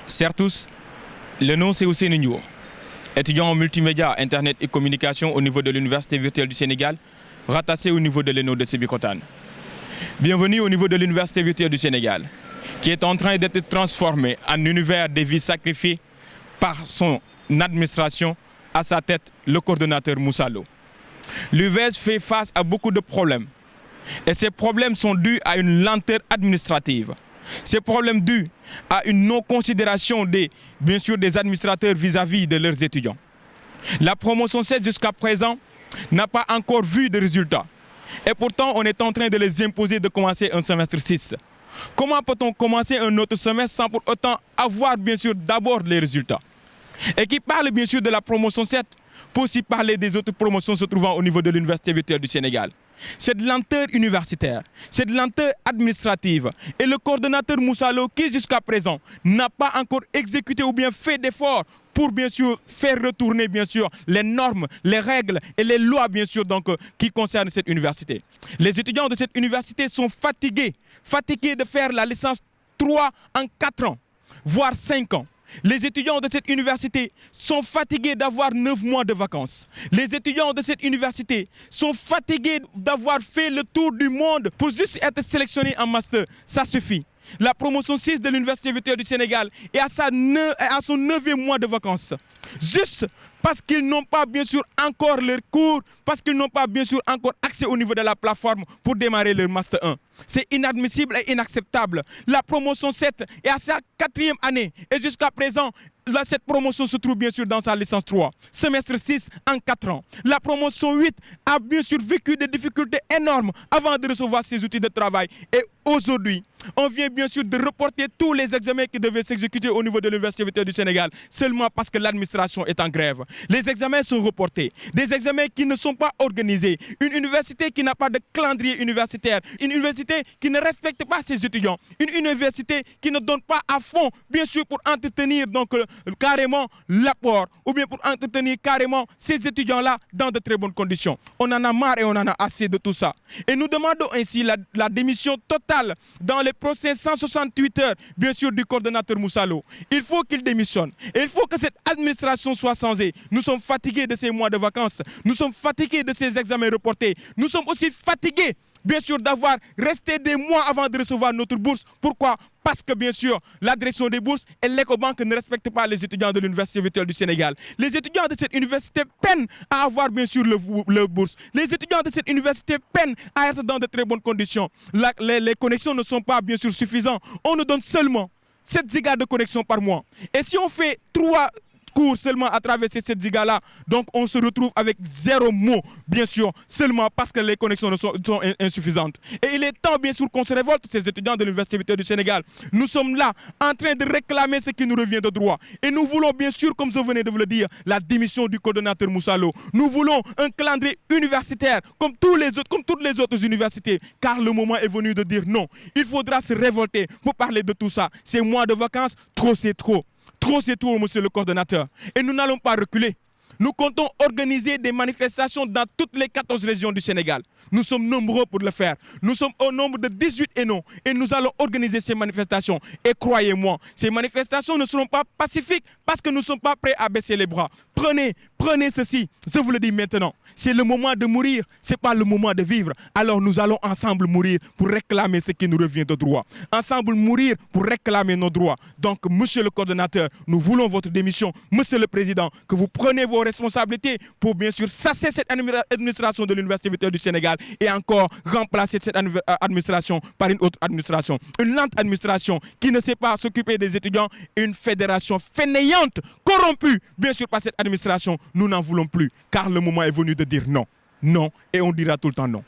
Chers tous, le nom c'est Ousseynou Ndiour, étudiant en multimédia, internet et communication au niveau de l'Université virtuelle du Sénégal, rattaché au niveau de l'ENO de Sébikotane. Bienvenue au niveau de l'Université virtuelle du Sénégal, qui est en train d'être transformée en univers de vie sacrifiée par son administration, à sa tête le coordonnateur Moussa Lo. L'UVS fait face à beaucoup de problèmes. Et ces problèmes sont dus à une lenteur administrative. Ces problèmes dus à une non-considération bien sûr, des administrateurs vis-à-vis de leurs étudiants. La promotion 7 jusqu'à présent n'a pas encore vu de résultats. Et pourtant, on est en train de les imposer de commencer un semestre 6. Comment peut-on commencer un autre semestre sans pour autant avoir bien sûr d'abord les résultats? Et qui parle bien sûr de la promotion 7 pour aussi parler des autres promotions se trouvant au niveau de l'Université virtuelle du Sénégal. Cette lenteur universitaire, cette lenteur administrative et le coordonnateur Moussa Lo qui jusqu'à présent n'a pas encore exécuté ou bien fait d'efforts pour bien sûr faire retourner bien sûr les normes, les règles et les lois bien sûr donc qui concernent cette université. Les étudiants de cette université sont fatigués de faire la licence 3 en 4 ans, voire 5 ans. Les étudiants de cette université sont fatigués d'avoir 9 mois de vacances. Les étudiants de cette université sont fatigués d'avoir fait le tour du monde pour juste être sélectionnés en master. Ça suffit. La promotion 6 de l'Université virtuelle du Sénégal est à son 9e mois de vacances. Juste parce qu'ils n'ont pas bien sûr encore leur cours, parce qu'ils n'ont pas bien sûr encore accès au niveau de la plateforme pour démarrer leur Master 1. C'est inadmissible et inacceptable. La promotion 7 est à sa 4e année et jusqu'à présent, cette promotion se trouve bien sûr dans sa licence 3. Semestre 6 en 4 ans. La promotion 8 a bien sûr vécu des difficultés énormes avant de recevoir ses outils de travail. Et aujourd'hui, on vient bien sûr de reporter tous les examens qui devaient s'exécuter au niveau de l'Université virtuelle du Sénégal, seulement parce que l'administration est en grève. Les examens sont reportés, des examens qui ne sont pas organisés, une université qui n'a pas de calendrier universitaire, une université qui ne respecte pas ses étudiants, une université qui ne donne pas à fond, bien sûr, pour entretenir donc carrément l'apport, ou bien pour entretenir carrément ces étudiants-là dans de très bonnes conditions. On en a marre et on en a assez de tout ça. Et nous demandons ainsi la démission totale dans les prochaines 168 heures, bien sûr, du coordonnateur Moussa Lo. Il faut qu'il démissionne. Et il faut que cette administration soit changée. Nous sommes fatigués de ces mois de vacances. Nous sommes fatigués de ces examens reportés. Nous sommes aussi fatigués, bien sûr, d'avoir resté des mois avant de recevoir notre bourse. Pourquoi? Parce que bien sûr, la direction des bourses et l'Ecobank ne respectent pas les étudiants de l'Université virtuelle du Sénégal. Les étudiants de cette université peinent à avoir bien sûr leur bourse. Les étudiants de cette université peinent à être dans de très bonnes conditions. Les connexions ne sont pas bien sûr suffisantes. On nous donne seulement 7 gigas de connexion par mois. Et si on fait 3 cours seulement à travers ces 7 gigas-là, donc on se retrouve avec 0 mot, bien sûr, seulement parce que les connexions sont insuffisantes. Et il est temps, bien sûr, qu'on se révolte, ces étudiants de l'Université virtuelle du Sénégal. Nous sommes là, en train de réclamer ce qui nous revient de droit. Et nous voulons, bien sûr, comme je venais de vous le dire, la démission du coordonnateur Moussa Lo. Nous voulons un calendrier universitaire, comme toutes les autres universités, car le moment est venu de dire non. Il faudra se révolter pour parler de tout ça. Ces mois de vacances, trop c'est trop. Trop c'est trop, monsieur le coordonnateur. Et nous n'allons pas reculer. Nous comptons organiser des manifestations dans toutes les 14 régions du Sénégal. Nous sommes nombreux pour le faire. Nous sommes au nombre de 18 ENO et nous allons organiser ces manifestations. Et croyez-moi, ces manifestations ne seront pas pacifiques parce que nous ne sommes pas prêts à baisser les bras. Prenez ceci, je vous le dis maintenant. C'est le moment de mourir, ce n'est pas le moment de vivre. Alors nous allons ensemble mourir pour réclamer ce qui nous revient de droit. Ensemble mourir pour réclamer nos droits. Donc, monsieur le coordonnateur, nous voulons votre démission. Monsieur le président, que vous prenez vos responsabilités pour bien sûr sasser cette administration de l'Université virtuelle du Sénégal et encore remplacer cette administration par une autre administration. Une lente administration qui ne sait pas s'occuper des étudiants et une fédération fainéante, corrompue, bien sûr par cette administration. Nous n'en voulons plus, car le moment est venu de dire non. Non, et on dira tout le temps non.